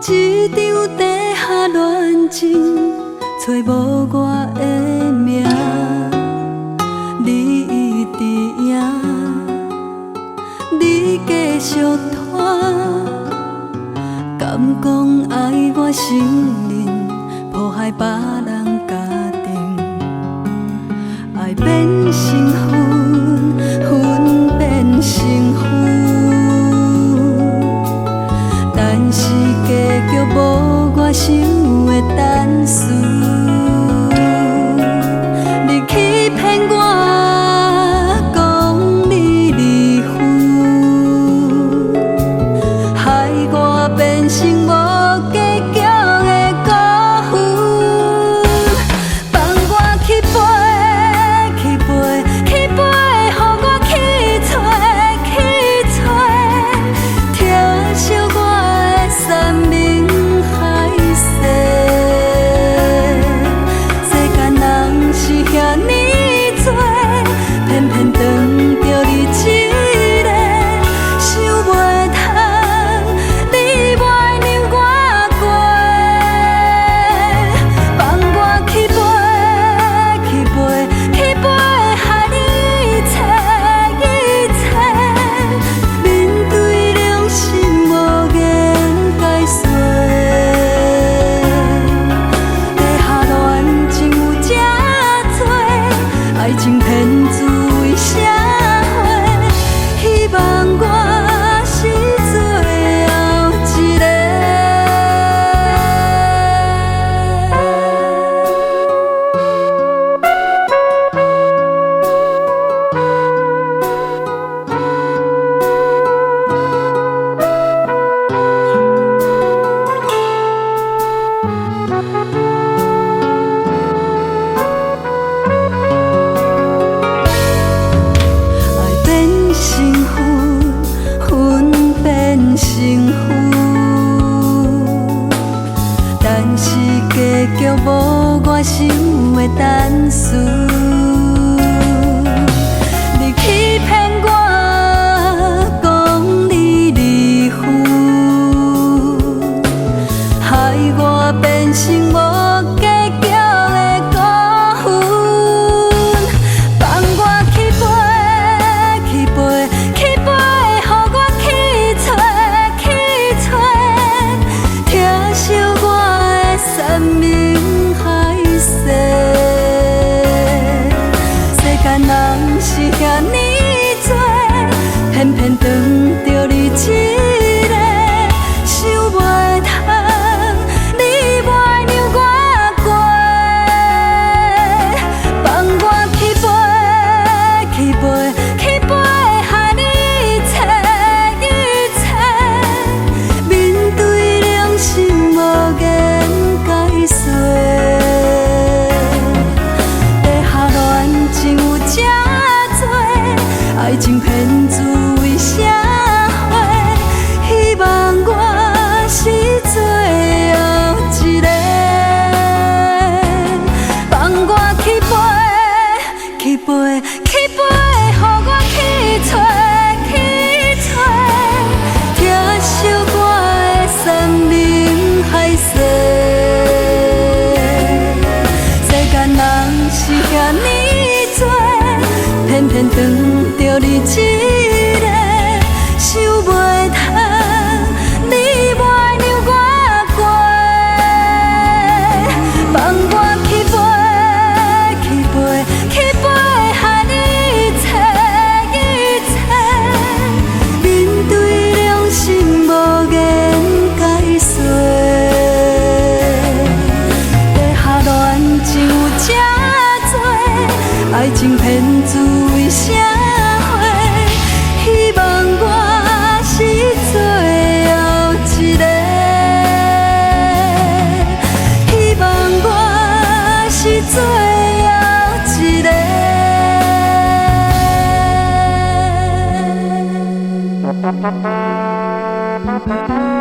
一场地下恋情，找无我的名，你伫影，你继续拖，敢讲爱我承认，迫害别人家庭，爱变成恨，恨变成负。但是结局无我想的但输，你欺骗我，讲你离婚，害我变成无结局的辜负，放我去飞，去飞，去飞，予我去找，去找，疼惜我。山明海誓，世间人是遐尼多，偏偏当着你一个，想袂通，你袂让我过，放我去飞，去飞，去飞，害你一切，面对良心无言。爱情骗子为社会，希望我是最后一个。但是结局无我想的但输，你欺骗我，讲你离婚，害我变成无结局的辜负，放我去飞，去飞，去飞，予我去找，去找，疼惜我。山明海誓，世间人是遐尼多，偏偏当着你一个，想袂通，你袂让我过，放我去飞，去飞，去飞，害你一切，面对良心无言。地下恋情有这多，爱情骗子为社会，希望我是最后一个。放我去飞，去飞，去飞，予我去找，去找，疼惜我的山明海誓。是遐尼多，偏偏当着你一个，想袂通，你袂让我过，放我去飞，去飞，去飞，害你一切，面对良心无言解释，地下恋情有这。爱情骗子为社会，希望我是最后一个，希望我是最后一个。